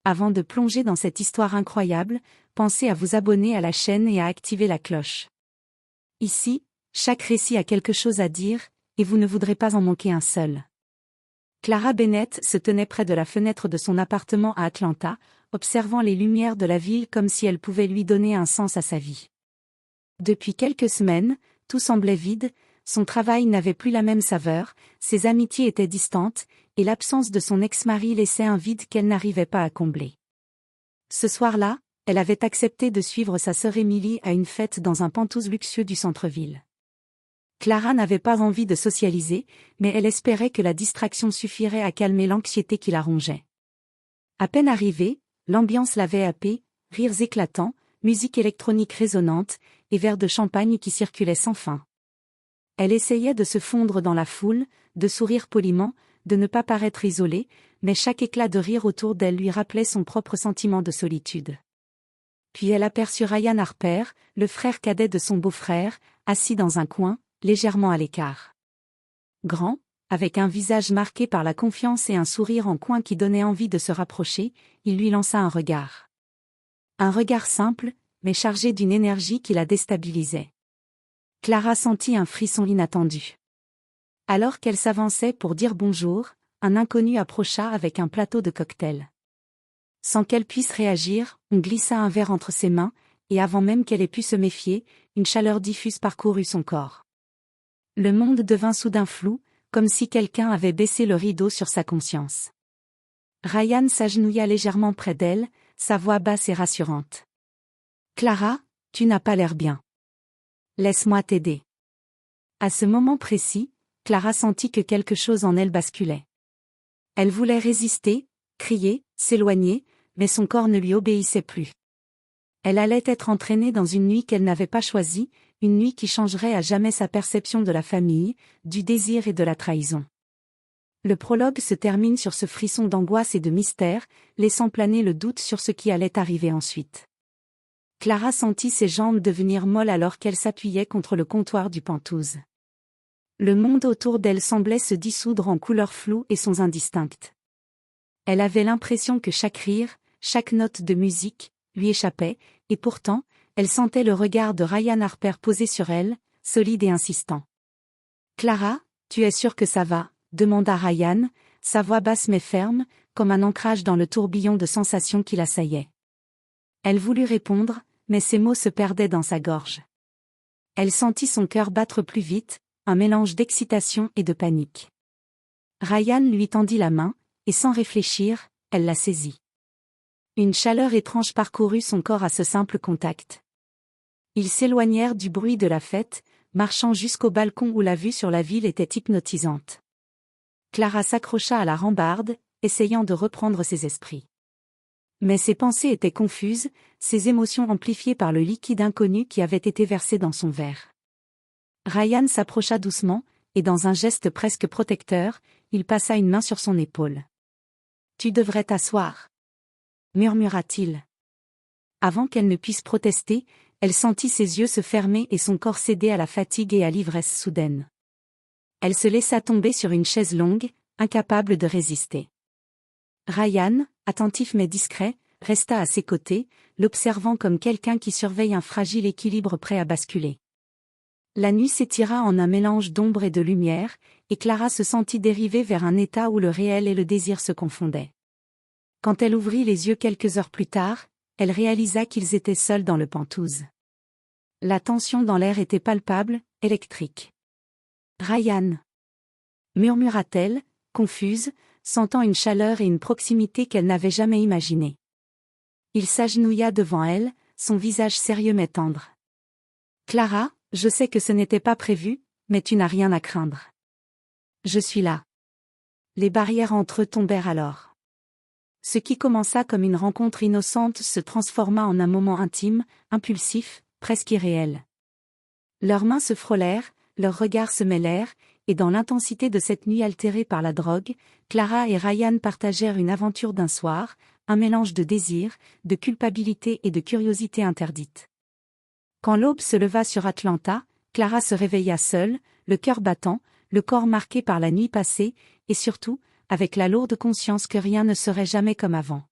Avant de plonger dans cette histoire incroyable, pensez à vous abonner à la chaîne et à activer la cloche. Ici, chaque récit a quelque chose à dire, et vous ne voudrez pas en manquer un seul. Clara Bennett se tenait près de la fenêtre de son appartement à Atlanta, observant les lumières de la ville comme si elles pouvaient lui donner un sens à sa vie. Depuis quelques semaines, tout semblait vide, son travail n'avait plus la même saveur, ses amitiés étaient distantes, et l'absence de son ex-mari laissait un vide qu'elle n'arrivait pas à combler. Ce soir-là, elle avait accepté de suivre sa sœur Emily à une fête dans un penthouse luxueux du centre-ville. Clara n'avait pas envie de socialiser, mais elle espérait que la distraction suffirait à calmer l'anxiété qui la rongeait. À peine arrivée, l'ambiance l'avait happée, rires éclatants, musique électronique résonnante, et verres de champagne qui circulaient sans fin. Elle essayait de se fondre dans la foule, de sourire poliment, de ne pas paraître isolée, mais chaque éclat de rire autour d'elle lui rappelait son propre sentiment de solitude. Puis elle aperçut Ryan Harper, le frère cadet de son beau-frère, assis dans un coin, légèrement à l'écart. Grand, avec un visage marqué par la confiance et un sourire en coin qui donnait envie de se rapprocher, il lui lança un regard. Un regard simple, mais chargé d'une énergie qui la déstabilisait. Clara sentit un frisson inattendu. Alors qu'elle s'avançait pour dire bonjour, un inconnu approcha avec un plateau de cocktail. Sans qu'elle puisse réagir, on glissa un verre entre ses mains, et avant même qu'elle ait pu se méfier, une chaleur diffuse parcourut son corps. Le monde devint soudain flou, comme si quelqu'un avait baissé le rideau sur sa conscience. Ryan s'agenouilla légèrement près d'elle, sa voix basse et rassurante. « Clara, tu n'as pas l'air bien. Laisse-moi t'aider. » À ce moment précis, Clara sentit que quelque chose en elle basculait. Elle voulait résister, crier, s'éloigner, mais son corps ne lui obéissait plus. Elle allait être entraînée dans une nuit qu'elle n'avait pas choisie, une nuit qui changerait à jamais sa perception de la famille, du désir et de la trahison. Le prologue se termine sur ce frisson d'angoisse et de mystère, laissant planer le doute sur ce qui allait arriver ensuite. Clara sentit ses jambes devenir molles alors qu'elle s'appuyait contre le comptoir du penthouse. Le monde autour d'elle semblait se dissoudre en couleurs floues et sons indistinctes. Elle avait l'impression que chaque rire, chaque note de musique, lui échappait, et pourtant, elle sentait le regard de Ryan Harper posé sur elle, solide et insistant. « Clara, tu es sûre que ça va ?» demanda Ryan, sa voix basse mais ferme, comme un ancrage dans le tourbillon de sensations qui l'assaillait. Elle voulut répondre, mais ses mots se perdaient dans sa gorge. Elle sentit son cœur battre plus vite, un mélange d'excitation et de panique. Ryan lui tendit la main, et sans réfléchir, elle la saisit. Une chaleur étrange parcourut son corps à ce simple contact. Ils s'éloignèrent du bruit de la fête, marchant jusqu'au balcon où la vue sur la ville était hypnotisante. Clara s'accrocha à la rambarde, essayant de reprendre ses esprits. Mais ses pensées étaient confuses, ses émotions amplifiées par le liquide inconnu qui avait été versé dans son verre. Ryan s'approcha doucement, et dans un geste presque protecteur, il passa une main sur son épaule. « Tu devrais t'asseoir. » murmura-t-il. Avant qu'elle ne puisse protester, elle sentit ses yeux se fermer et son corps céder à la fatigue et à l'ivresse soudaine. Elle se laissa tomber sur une chaise longue, incapable de résister. Ryan, attentif mais discret, resta à ses côtés, l'observant comme quelqu'un qui surveille un fragile équilibre prêt à basculer. La nuit s'étira en un mélange d'ombre et de lumière, et Clara se sentit dériver vers un état où le réel et le désir se confondaient. Quand elle ouvrit les yeux quelques heures plus tard, elle réalisa qu'ils étaient seuls dans le penthouse. La tension dans l'air était palpable, électrique. « Ryan !» murmura-t-elle, confuse, sentant une chaleur et une proximité qu'elle n'avait jamais imaginées. Il s'agenouilla devant elle, son visage sérieux mais tendre. « Clara, je sais que ce n'était pas prévu, mais tu n'as rien à craindre. Je suis là. » Les barrières entre eux tombèrent alors. Ce qui commença comme une rencontre innocente se transforma en un moment intime, impulsif, presque irréel. Leurs mains se frôlèrent, leurs regards se mêlèrent, et dans l'intensité de cette nuit altérée par la drogue, Clara et Ryan partagèrent une aventure d'un soir, un mélange de désir, de culpabilité et de curiosité interdite. Quand l'aube se leva sur Atlanta, Clara se réveilla seule, le cœur battant, le corps marqué par la nuit passée, et surtout, avec la lourde conscience que rien ne serait jamais comme avant.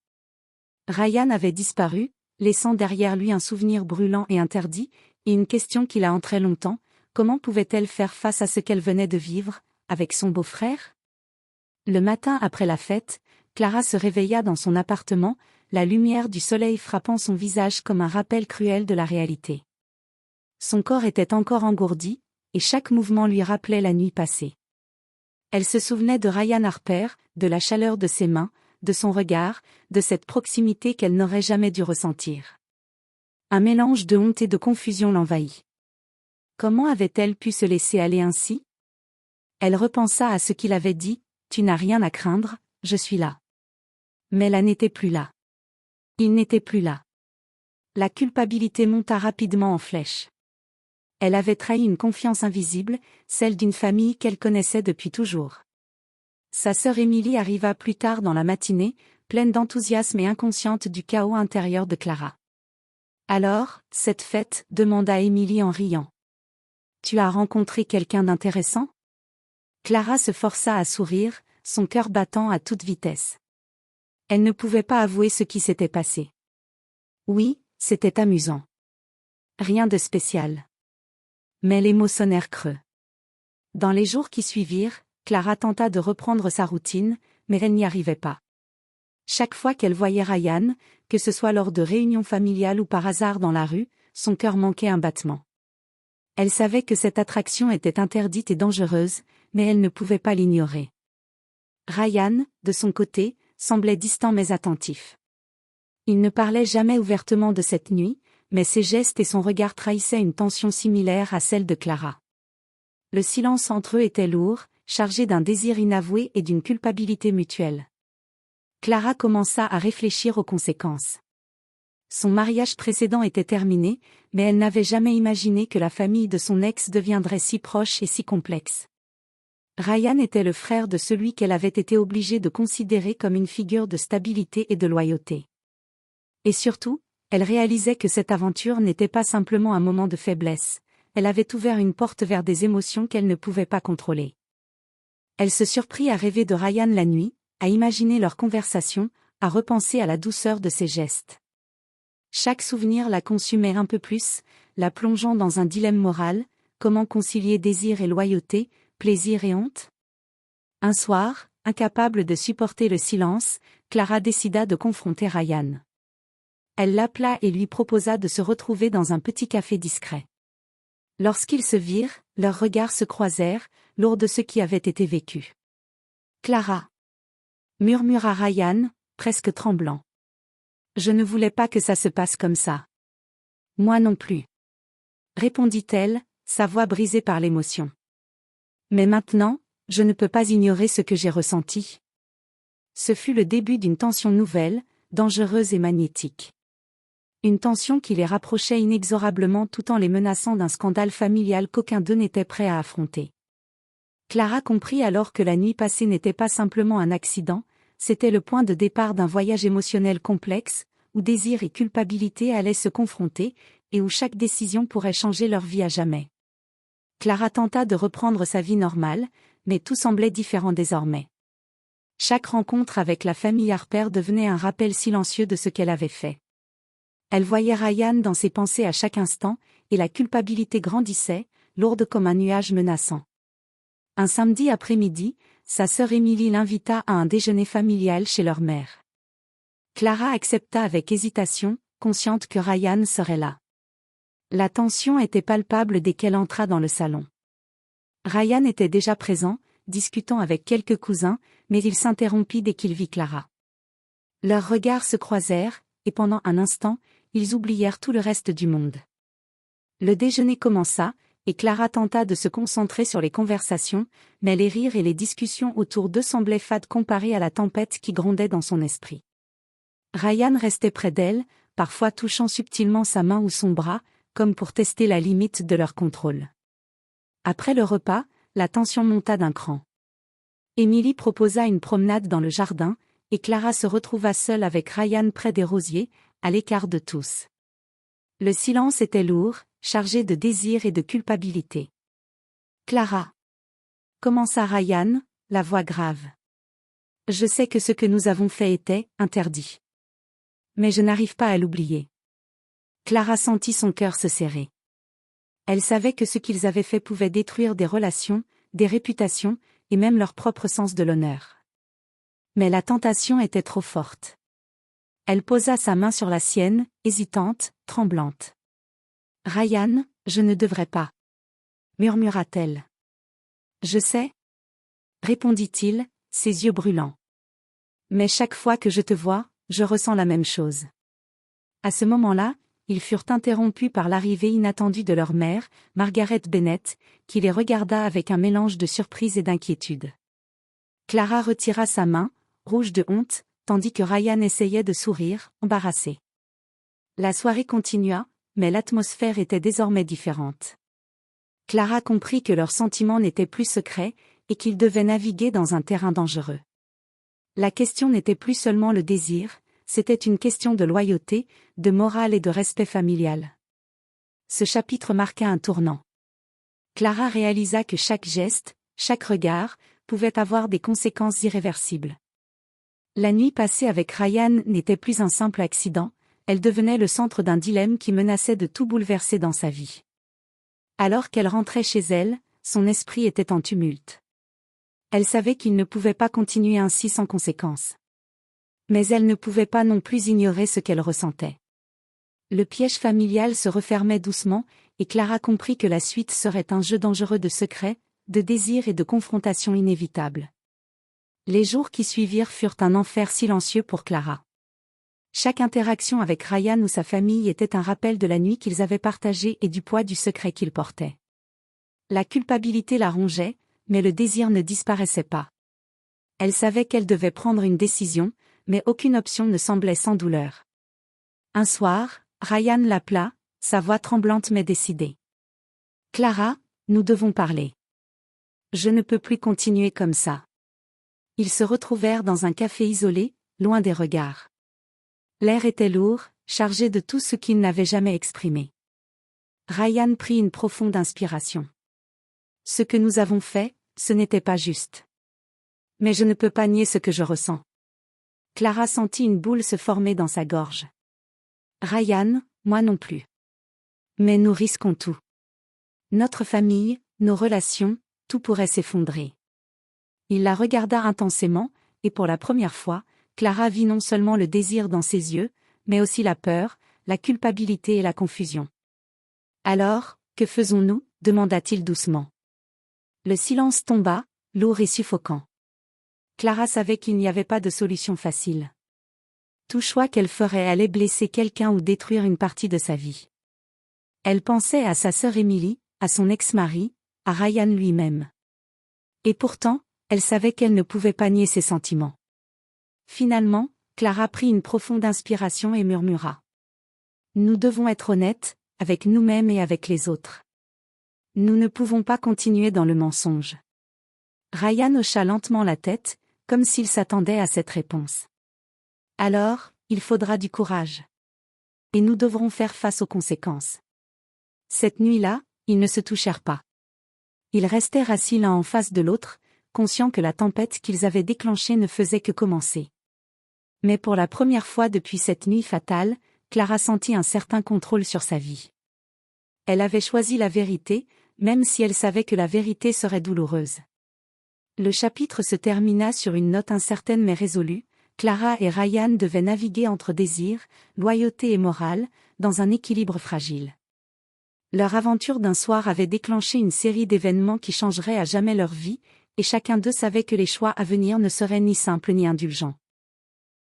Ryan avait disparu, laissant derrière lui un souvenir brûlant et interdit, et une question qui la hantrait longtemps: comment pouvait-elle faire face à ce qu'elle venait de vivre, avec son beau-frère? Le matin après la fête, Clara se réveilla dans son appartement, la lumière du soleil frappant son visage comme un rappel cruel de la réalité. Son corps était encore engourdi, et chaque mouvement lui rappelait la nuit passée. Elle se souvenait de Ryan Harper, de la chaleur de ses mains, de son regard, de cette proximité qu'elle n'aurait jamais dû ressentir. Un mélange de honte et de confusion l'envahit. Comment avait-elle pu se laisser aller ainsi? Elle repensa à ce qu'il avait dit: tu n'as rien à craindre, je suis là. Mais là n'était plus là. Il n'était plus là. La culpabilité monta rapidement en flèche. Elle avait trahi une confiance invisible, celle d'une famille qu'elle connaissait depuis toujours. Sa sœur Émilie arriva plus tard dans la matinée, pleine d'enthousiasme et inconsciente du chaos intérieur de Clara. Alors, cette fête, demanda Émilie en riant. Tu as rencontré quelqu'un d'intéressant? Clara se força à sourire, son cœur battant à toute vitesse. Elle ne pouvait pas avouer ce qui s'était passé. Oui, c'était amusant. Rien de spécial. Mais les mots sonnèrent creux. Dans les jours qui suivirent, Clara tenta de reprendre sa routine, mais elle n'y arrivait pas. Chaque fois qu'elle voyait Ryan, que ce soit lors de réunions familiales ou par hasard dans la rue, son cœur manquait un battement. Elle savait que cette attraction était interdite et dangereuse, mais elle ne pouvait pas l'ignorer. Ryan, de son côté, semblait distant mais attentif. Il ne parlait jamais ouvertement de cette nuit, mais ses gestes et son regard trahissaient une tension similaire à celle de Clara. Le silence entre eux était lourd, chargé d'un désir inavoué et d'une culpabilité mutuelle. Clara commença à réfléchir aux conséquences. Son mariage précédent était terminé, mais elle n'avait jamais imaginé que la famille de son ex deviendrait si proche et si complexe. Ryan était le frère de celui qu'elle avait été obligée de considérer comme une figure de stabilité et de loyauté. Et surtout, elle réalisait que cette aventure n'était pas simplement un moment de faiblesse, elle avait ouvert une porte vers des émotions qu'elle ne pouvait pas contrôler. Elle se surprit à rêver de Ryan la nuit, à imaginer leur conversation, à repenser à la douceur de ses gestes. Chaque souvenir la consumait un peu plus, la plongeant dans un dilemme moral: comment concilier désir et loyauté, plaisir et honte? Un soir, incapable de supporter le silence, Clara décida de confronter Ryan. Elle l'appela et lui proposa de se retrouver dans un petit café discret. Lorsqu'ils se virent, leurs regards se croisèrent, lourds de ce qui avait été vécu. Clara, murmura Ryan, presque tremblant. Je ne voulais pas que ça se passe comme ça. Moi non plus, répondit-elle, sa voix brisée par l'émotion. Mais maintenant, je ne peux pas ignorer ce que j'ai ressenti. Ce fut le début d'une tension nouvelle, dangereuse et magnétique. Une tension qui les rapprochait inexorablement tout en les menaçant d'un scandale familial qu'aucun d'eux n'était prêt à affronter. Clara comprit alors que la nuit passée n'était pas simplement un accident, c'était le point de départ d'un voyage émotionnel complexe, où désir et culpabilité allaient se confronter, et où chaque décision pourrait changer leur vie à jamais. Clara tenta de reprendre sa vie normale, mais tout semblait différent désormais. Chaque rencontre avec la famille Harper devenait un rappel silencieux de ce qu'elle avait fait. Elle voyait Ryan dans ses pensées à chaque instant, et la culpabilité grandissait, lourde comme un nuage menaçant. Un samedi après-midi, sa sœur Émilie l'invita à un déjeuner familial chez leur mère. Clara accepta avec hésitation, consciente que Ryan serait là. La tension était palpable dès qu'elle entra dans le salon. Ryan était déjà présent, discutant avec quelques cousins, mais il s'interrompit dès qu'il vit Clara. Leurs regards se croisèrent, et pendant un instant, ils oublièrent tout le reste du monde. Le déjeuner commença, et Clara tenta de se concentrer sur les conversations, mais les rires et les discussions autour d'eux semblaient fades comparés à la tempête qui grondait dans son esprit. Ryan restait près d'elle, parfois touchant subtilement sa main ou son bras, comme pour tester la limite de leur contrôle. Après le repas, la tension monta d'un cran. Émilie proposa une promenade dans le jardin, et Clara se retrouva seule avec Ryan près des rosiers, à l'écart de tous. Le silence était lourd, chargé de désir et de culpabilité. Clara, commença Ryan, la voix grave. Je sais que ce que nous avons fait était interdit. Mais je n'arrive pas à l'oublier. Clara sentit son cœur se serrer. Elle savait que ce qu'ils avaient fait pouvait détruire des relations, des réputations, et même leur propre sens de l'honneur. Mais la tentation était trop forte. Elle posa sa main sur la sienne, hésitante, tremblante. « Ryan, je ne devrais pas. » murmura-t-elle. « Je sais. » répondit-il, ses yeux brûlants. « Mais chaque fois que je te vois, je ressens la même chose. » À ce moment-là, ils furent interrompus par l'arrivée inattendue de leur mère, Margaret Bennett, qui les regarda avec un mélange de surprise et d'inquiétude. Clara retira sa main, rouge de honte, tandis que Ryan essayait de sourire, embarrassé. La soirée continua, mais l'atmosphère était désormais différente. Clara comprit que leurs sentiments n'étaient plus secrets, et qu'ils devaient naviguer dans un terrain dangereux. La question n'était plus seulement le désir, c'était une question de loyauté, de morale et de respect familial. Ce chapitre marqua un tournant. Clara réalisa que chaque geste, chaque regard, pouvait avoir des conséquences irréversibles. La nuit passée avec Ryan n'était plus un simple accident, elle devenait le centre d'un dilemme qui menaçait de tout bouleverser dans sa vie. Alors qu'elle rentrait chez elle, son esprit était en tumulte. Elle savait qu'il ne pouvait pas continuer ainsi sans conséquence. Mais elle ne pouvait pas non plus ignorer ce qu'elle ressentait. Le piège familial se refermait doucement, et Clara comprit que la suite serait un jeu dangereux de secrets, de désirs et de confrontations inévitables. Les jours qui suivirent furent un enfer silencieux pour Clara. Chaque interaction avec Ryan ou sa famille était un rappel de la nuit qu'ils avaient partagée et du poids du secret qu'ils portaient. La culpabilité la rongeait, mais le désir ne disparaissait pas. Elle savait qu'elle devait prendre une décision, mais aucune option ne semblait sans douleur. Un soir, Ryan l'appela, sa voix tremblante mais décidée. « Clara, nous devons parler. Je ne peux plus continuer comme ça. » Ils se retrouvèrent dans un café isolé, loin des regards. L'air était lourd, chargé de tout ce qu'il n'avait jamais exprimé. Ryan prit une profonde inspiration. « Ce que nous avons fait, ce n'était pas juste. Mais je ne peux pas nier ce que je ressens. » Clara sentit une boule se former dans sa gorge. « Ryan, moi non plus. Mais nous risquons tout. Notre famille, nos relations, tout pourrait s'effondrer. » Il la regarda intensément, et pour la première fois, Clara vit non seulement le désir dans ses yeux, mais aussi la peur, la culpabilité et la confusion. « Alors, que faisons-nous » demanda-t-il doucement. Le silence tomba, lourd et suffocant. Clara savait qu'il n'y avait pas de solution facile. Tout choix qu'elle ferait allait blesser quelqu'un ou détruire une partie de sa vie. Elle pensait à sa sœur Emily, à son ex-mari, à Ryan lui-même. Et pourtant, elle savait qu'elle ne pouvait pas nier ses sentiments. Finalement, Clara prit une profonde inspiration et murmura. « Nous devons être honnêtes, avec nous-mêmes et avec les autres. Nous ne pouvons pas continuer dans le mensonge. » Ryan hocha lentement la tête, comme s'il s'attendait à cette réponse. « Alors, il faudra du courage. Et nous devrons faire face aux conséquences. » Cette nuit-là, ils ne se touchèrent pas. Ils restèrent assis l'un en face de l'autre, conscients que la tempête qu'ils avaient déclenchée ne faisait que commencer. Mais pour la première fois depuis cette nuit fatale, Clara sentit un certain contrôle sur sa vie. Elle avait choisi la vérité, même si elle savait que la vérité serait douloureuse. Le chapitre se termina sur une note incertaine mais résolue. Clara et Ryan devaient naviguer entre désir, loyauté et morale, dans un équilibre fragile. Leur aventure d'un soir avait déclenché une série d'événements qui changeraient à jamais leur vie, et chacun d'eux savait que les choix à venir ne seraient ni simples ni indulgents.